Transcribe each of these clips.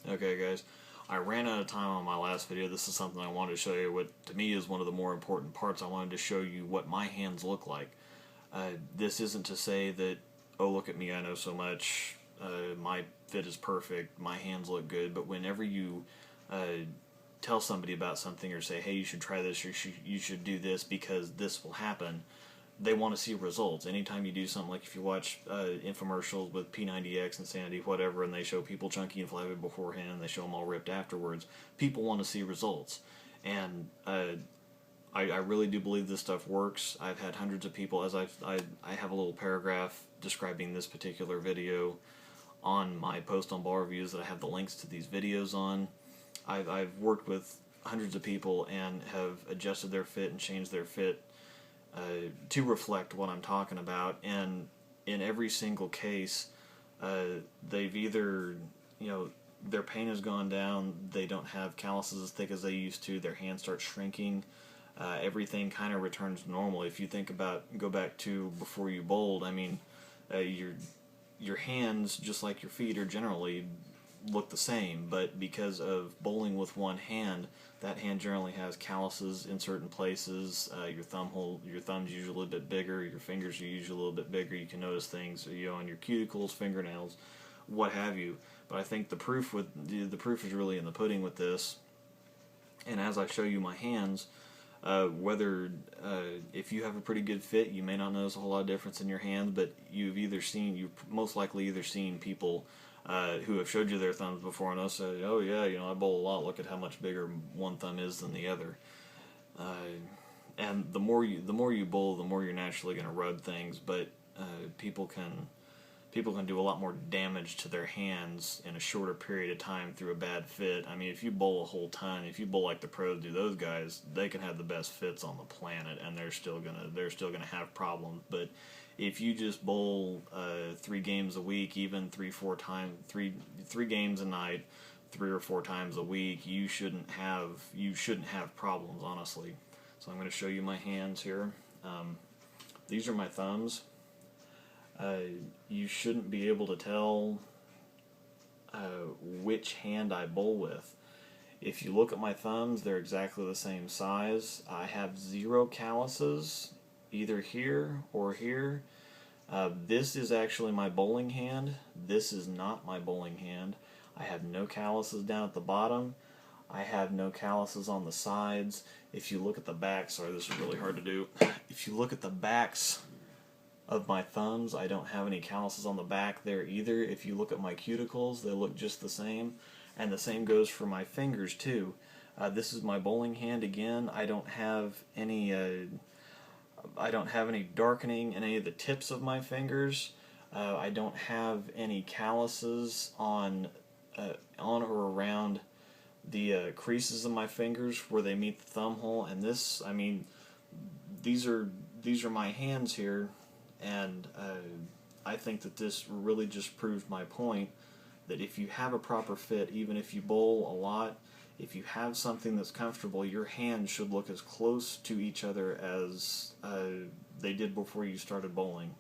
Okay guys, I ran out of time on my last video. This is something I wanted to show you, what to me is one of the more important parts. I wanted to show you what my hands look like. This isn't to say that, oh look at me, I know so much, my fit is perfect, my hands look good, but whenever you tell somebody about something or say, hey, you should try this, or you should do this because this will happen, they want to see results. Anytime you do something, like if you watch infomercials with P90X, Insanity, whatever, and they show people chunky and flabby beforehand and they show them all ripped afterwards, people want to see results. And I really do believe this stuff works. I've had hundreds of people, as I have a little paragraph describing this particular video on my post on Ball Reviews that I have the links to these videos on. I've worked with hundreds of people and have adjusted their fit and changed their fit to reflect what I'm talking about, and in every single case they've either, their pain has gone down, they don't have calluses as thick as they used to, their hands start shrinking, everything kind of returns to normal. If you think about, go back to before you bowled, I mean, your hands, just like your feet, are generally look the same, but because of bowling with one hand, that hand generally has calluses in certain places. Your thumb's usually a little bit bigger, your fingers are usually a little bit bigger, you can notice things, on your cuticles, fingernails, what have you. But I think the proof is really in the pudding with this. And as I show you my hands, if you have a pretty good fit, you may not notice a whole lot of difference in your hands, but you've most likely either seen people who have showed you their thumbs before, and they'll say, oh yeah, I bowl a lot, look at how much bigger one thumb is than the other. And the more you bowl, the more you're naturally going to rub things, but people can do a lot more damage to their hands in a shorter period of time through a bad fit. I mean, if you bowl a whole ton, if you bowl like the pros do, those guys, they can have the best fits on the planet, and they're still gonna have problems. But if you just bowl 3 games a week, even 3 games a night, 3 or 4 times a week, you shouldn't have problems, honestly. So I'm going to show you my hands here. These are my thumbs. You shouldn't be able to tell which hand I bowl with. If you look at my thumbs, they're exactly the same size. I have 0 calluses, either here or here. This is actually my bowling hand. This is not my bowling hand. I have no calluses down at the bottom. I have no calluses on the sides. If you look at the back, sorry, this is really hard to do. If you look at the backs of my thumbs, I don't have any calluses on the back there either. If you look at my cuticles, they look just the same, and the same goes for my fingers too. This is my bowling hand again. I don't have any darkening in any of the tips of my fingers. I don't have any calluses on or around the creases of my fingers where they meet the thumb hole. And this, I mean, these are my hands here. And I think that this really just proved my point, that if you have a proper fit, even if you bowl a lot, if you have something that's comfortable, your hands should look as close to each other as they did before you started bowling.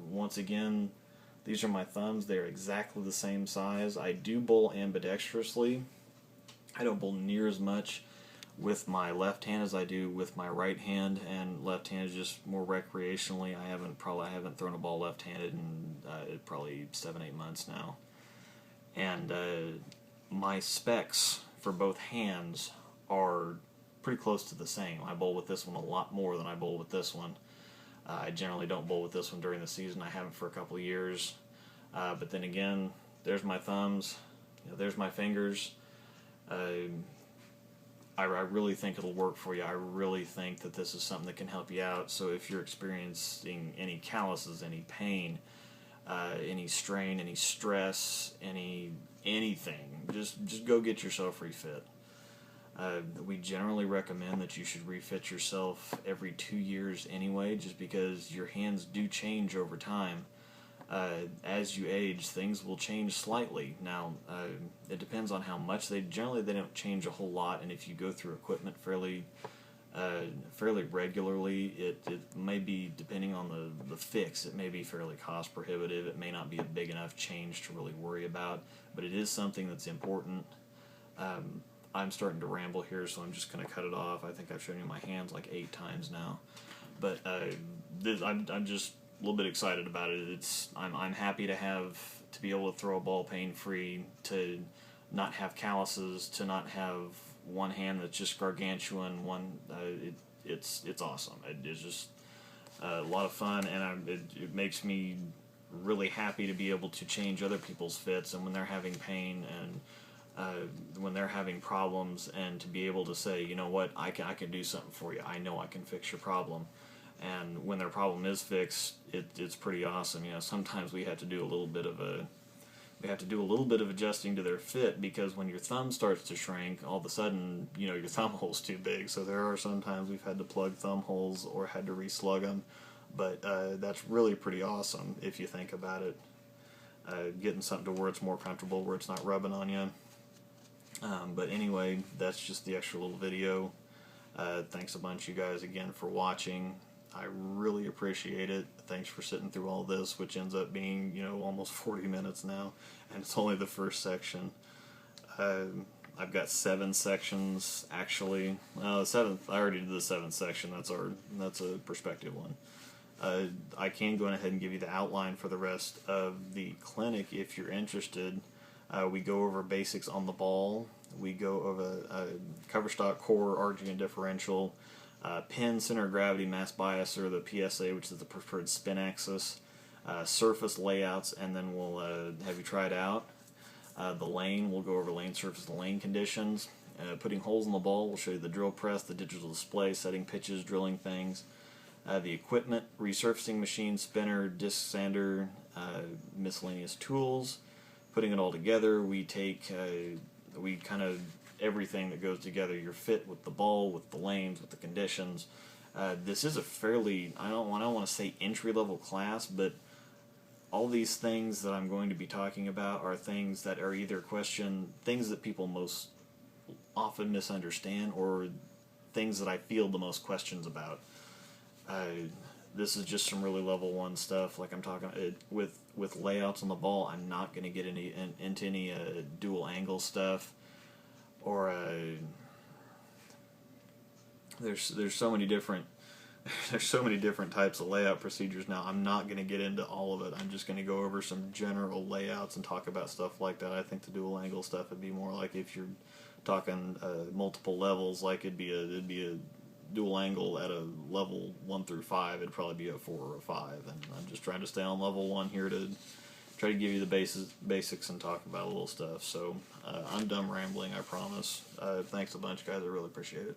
Once again, these are my thumbs. They're exactly the same size. I do bowl ambidextrously. I don't bowl near as much with my left hand as I do with my right hand, and left hand is just more recreationally. I haven't thrown a ball left-handed in probably 7-8 months now. And my specs for both hands are pretty close to the same. I bowl with this one a lot more than I bowl with this one. I generally don't bowl with this one during the season. I haven't for a couple of years. But then again, there's my thumbs, there's my fingers. I really think it'll work for you. I really think that this is something that can help you out. So if you're experiencing any calluses, any pain, any strain, any stress, anything, just go get yourself refit. We generally recommend that you should refit yourself every 2 years anyway, just because your hands do change over time. As you age, things will change slightly. Now, it depends on how much. Generally they don't change a whole lot, and if you go through equipment fairly fairly regularly. It may be, depending on the fix, it may be fairly cost prohibitive. It may not be a big enough change to really worry about, but it is something that's important. I'm starting to ramble here, so I'm just going to cut it off. I think I've shown you my hands like 8 times now, but I'm just a little bit excited about it. I'm happy to be able to throw a ball pain free, to not have calluses, to not have one hand that's just gargantuan. It's awesome. It's just a lot of fun, and it makes me really happy to be able to change other people's fits, and when they're having pain and when they're having problems, and to be able to say, you know what, I can do something for you. I know I can fix your problem. And when their problem is fixed, it's pretty awesome. You know, sometimes we have to do a little bit of adjusting to their fit, because when your thumb starts to shrink, all of a sudden, you know, your thumb hole's too big. So there are some times we've had to plug thumb holes or had to re-slug them. But that's really pretty awesome if you think about it. Getting something to where it's more comfortable, where it's not rubbing on you. But anyway, that's just the extra little video. Thanks a bunch, you guys, again, for watching. I really appreciate it. Thanks for sitting through all this, which ends up being, you know, almost 40 minutes now, and it's only the first section. I've got 7 sections, actually. The 7th, I already did the 7th section. That's a perspective one. I can go ahead and give you the outline for the rest of the clinic if you're interested. We go over basics on the ball. We go over cover stock, core, RG, and differential. Pin, center of gravity, mass bias, or the PSA, which is the preferred spin axis. Surface layouts, and then we'll have you try it out. The lane, we'll go over lane surface and lane conditions. Putting holes in the ball, we'll show you the drill press, the digital display, setting pitches, drilling things. The equipment, resurfacing machine, spinner, disc sander, miscellaneous tools. Putting it all together, we kind of everything that goes together, your fit with the ball, with the lanes, with the conditions. This is a fairly, I don't want to say entry-level class, but all these things that I'm going to be talking about are things that are either things that people most often misunderstand, or things that I field the most questions about. This is just some really level 1 stuff. Like I'm talking with layouts on the ball, I'm not going to get into any dual angle stuff, or there's so many different types of layout procedures now. I'm not going to get into all of it. I'm just going to go over some general layouts and talk about stuff like that. I think the dual angle stuff would be more like if you're talking multiple levels, like it'd be a dual angle at a level 1 through 5. It'd probably be a 4 or a 5, and I'm just trying to stay on level 1 here to try to give you the basics and talk about a little stuff. So I'm done rambling, I promise. Thanks a bunch, guys. I really appreciate it.